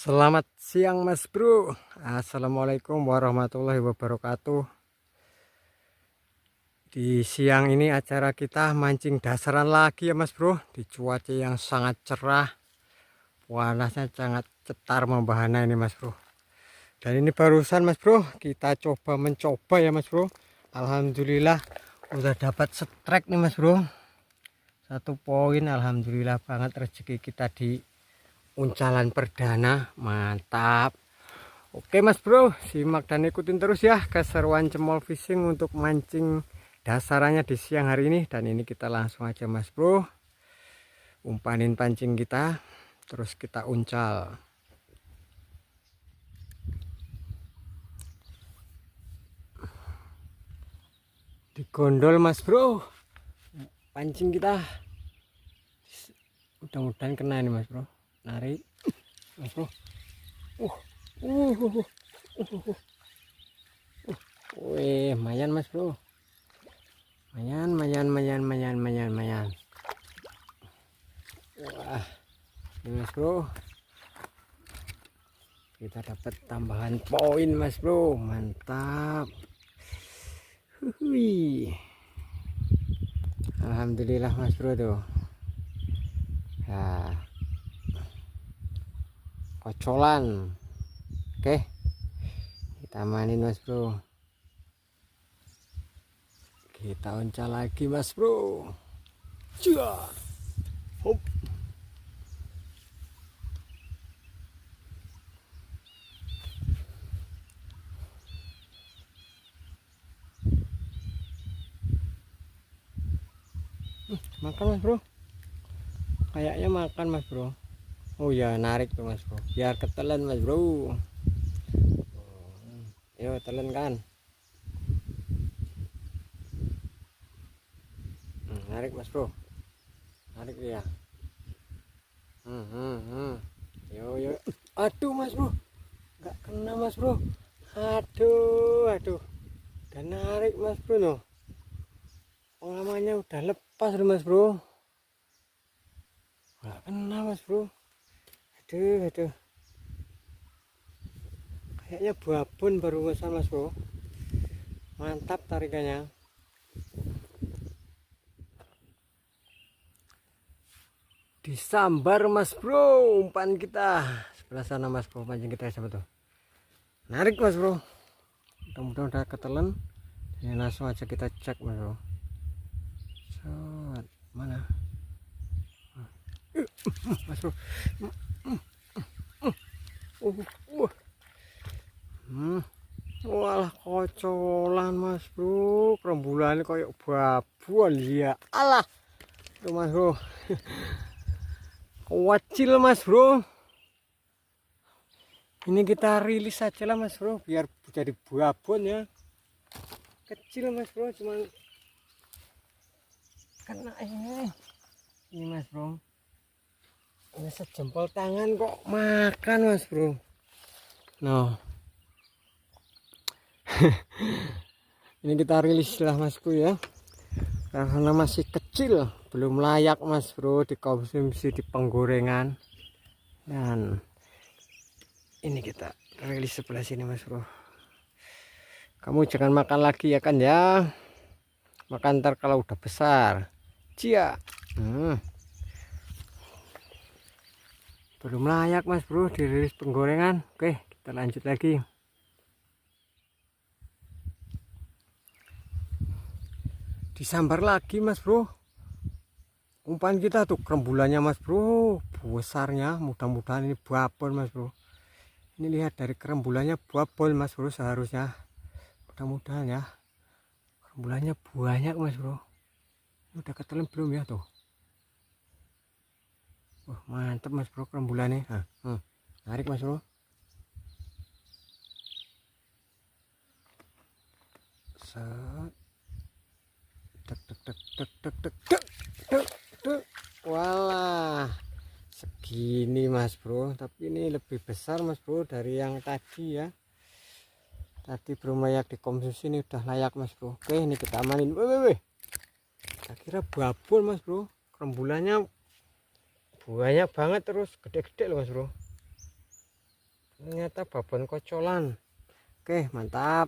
Selamat siang Mas Bro. Assalamualaikum warahmatullahi wabarakatuh. Di siang ini acara kita mancing dasaran lagi ya Mas Bro. Di cuaca yang sangat cerah, panasnya sangat cetar membahana ini Mas Bro. Dan ini barusan Mas Bro, kita mencoba ya Mas Bro. Alhamdulillah udah dapat strike nih Mas Bro. 1 poin, alhamdulillah banget rezeki kita di uncalan perdana, mantap. Oke Mas Bro, simak dan ikutin terus ya keseruan Cemol Fishing untuk mancing dasarannya di siang hari ini. Dan ini kita langsung aja Mas Bro, umpanin pancing kita, terus kita uncal. Di gondol Mas Bro, pancing kita. Mudah-mudahan kena ini Mas Bro. Narik Mas Bro. Wih, mayan Mas Bro. Mayan. Wah, ini Mas Bro. Kita dapat tambahan poin Mas Bro. Mantap. Hui. Alhamdulillah Mas Bro tuh. Nah, kocolan. Oke. Kita mainin Mas Bro. Kita uncal lagi Mas Bro. Cia. Hop. Makan Mas Bro. Kayaknya makan Mas Bro. Oh ya, narik tuh Mas Bro. Biar ketelan Mas Bro. Yo, telan kan. Narik Mas Bro. Narik dia. Yo. Aduh Mas Bro. Enggak kena Mas Bro. Aduh. Dan narik Mas Bro no. Lamanya udah lepas loh Mas Bro. Enggak kena Mas Bro. Aduh. Kayaknya babon baru pesan Mas Bro. Mantap tarikannya. Disambar Mas Bro, umpan kita sebelah sana Mas Bro, pancing kita siapa tuh. Narik Mas Bro. Mudah-mudahan udah ketelan. Ini langsung aja kita cek Mas Bro. Set, mana? Mas Bro. Walah kocolan Mas Bro, rembulannya kayak babon ya. Alah. Tuh Mas Bro. Kecil Mas Bro. Ini kita rilis aja lah Mas Bro, biar jadi babon ya. Kecil Mas Bro, cuman kena ini Mas Bro. Ini sejempol tangan kok makan Mas Bro. No. Ini kita rilis lah Mas Bro ya. Karena masih kecil, belum layak Mas Bro dikonsumsi di penggorengan. Dan ini kita rilis sebelah sini Mas Bro. Kamu jangan makan lagi ya kan ya. Makan ntar kalau udah besar. Cia. Belum layak Mas Bro dirilis penggorengan. Oke, kita lanjut lagi. Disambar lagi Mas Bro. Umpan kita tuh rembulannya Mas Bro, besarnya. Mudah-mudahan ini babon Mas Bro. Ini lihat dari kerembulannya babon Mas Bro seharusnya. Mudah-mudahan ya. Rembulannya banyak Mas Bro. Ini udah ketelan belum ya tuh? Wah, mantap Mas Bro kerembulannya. Narik Mas Bro. Set. Tek. Walah, segini Mas Bro, tapi ini lebih besar Mas Bro dari yang tadi ya. Tadi belum layak dikonsumsi, ini udah layak Mas Bro. Oke, ini kita amanin. Wih. Saya kira babon Mas Bro. Rembulannya banyak banget, terus gede-gede loh Mas Bro. Ternyata babon kocolan. Oke, mantap.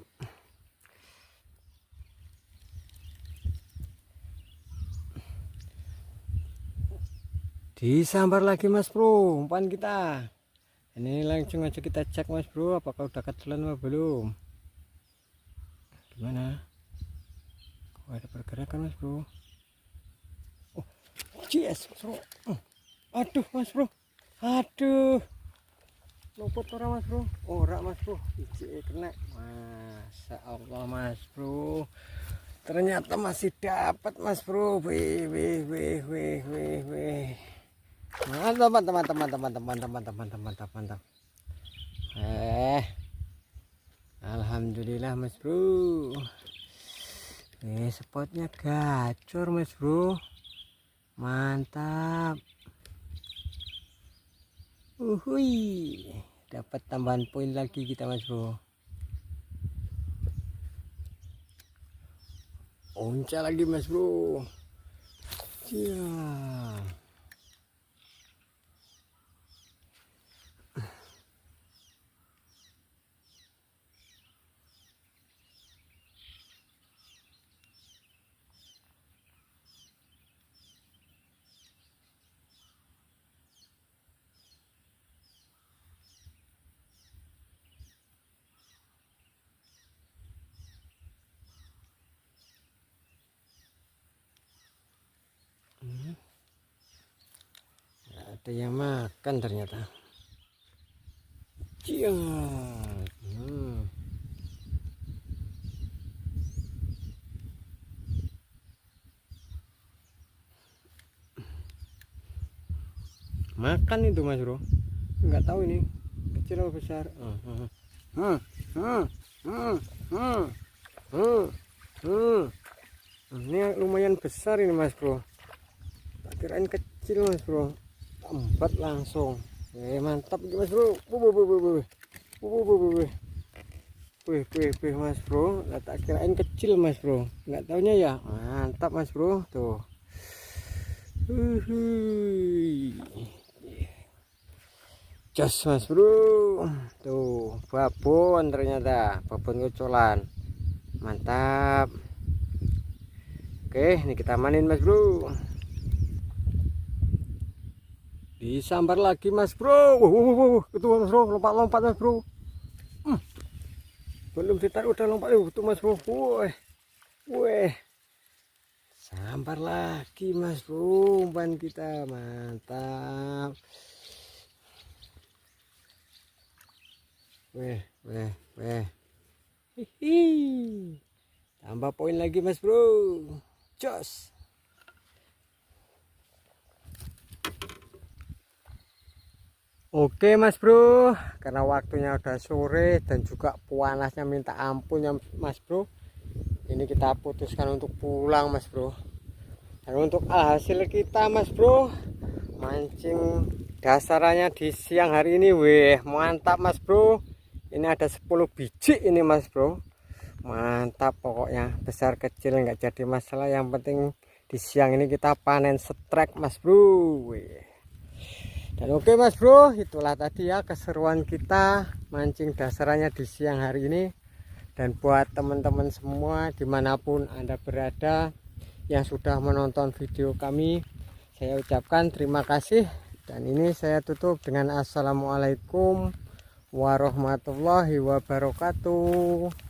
Disambar lagi Mas Bro umpan kita. Ini langsung aja kita cek Mas Bro, apakah udah ketelan atau belum. Gimana? Kok ada pergerakan Mas Bro? Oh, yes Mas Bro. Aduh Mas Bro. Aduh. Luput orang Mas Bro. Ora Mas Bro. Kena. Masya Allah Mas Bro. Ternyata masih dapat Mas Bro. Wih. Mantap. Alhamdulillah Mas Bro. Spotnya gacor Mas Bro. Mantap. Dapat tambahan poin lagi kita Mas Bro. Onca lagi Mas Bro. Ya. Ada yang makan ternyata. Makan itu Mas Bro. Nggak tahu ini kecil atau besar. Ini lumayan besar ini Mas Bro. Tak kirain kecil Mas Bro. Empat langsung. Mantap Mas Bro. Wih Mas Bro. Tak kirain kecil Mas Bro. Nggak taunya ya. Mantap Mas Bro. Tuh. Jos Mas Bro. Tuh, babon ternyata. Babon kocolan. Mantap. Oke, ini kita manin Mas Bro. Disambar lagi Mas Bro. Itu Mas Bro, lompat-lompat Mas Bro. Belum ditarik udah lompat itu Mas Bro. Wih. Sambar lagi Mas Bro, umpan kita mantap. Wih. Hihi. Tambah poin lagi Mas Bro. Jos. Oke Mas Bro, karena waktunya udah sore dan juga panasnya minta ampun ya Mas Bro. Ini kita putuskan untuk pulang Mas Bro. Dan untuk hasil kita Mas Bro, mancing dasarannya di siang hari ini, weh mantap Mas Bro. Ini ada 10 biji ini Mas Bro. Mantap pokoknya, besar kecil nggak jadi masalah, yang penting di siang ini kita panen strike Mas Bro. Weh. Dan oke Mas Bro, itulah tadi ya keseruan kita mancing dasarannya di siang hari ini. Dan buat teman-teman semua dimanapun Anda berada yang sudah menonton video kami, saya ucapkan terima kasih. Dan ini saya tutup dengan assalamualaikum warahmatullahi wabarakatuh.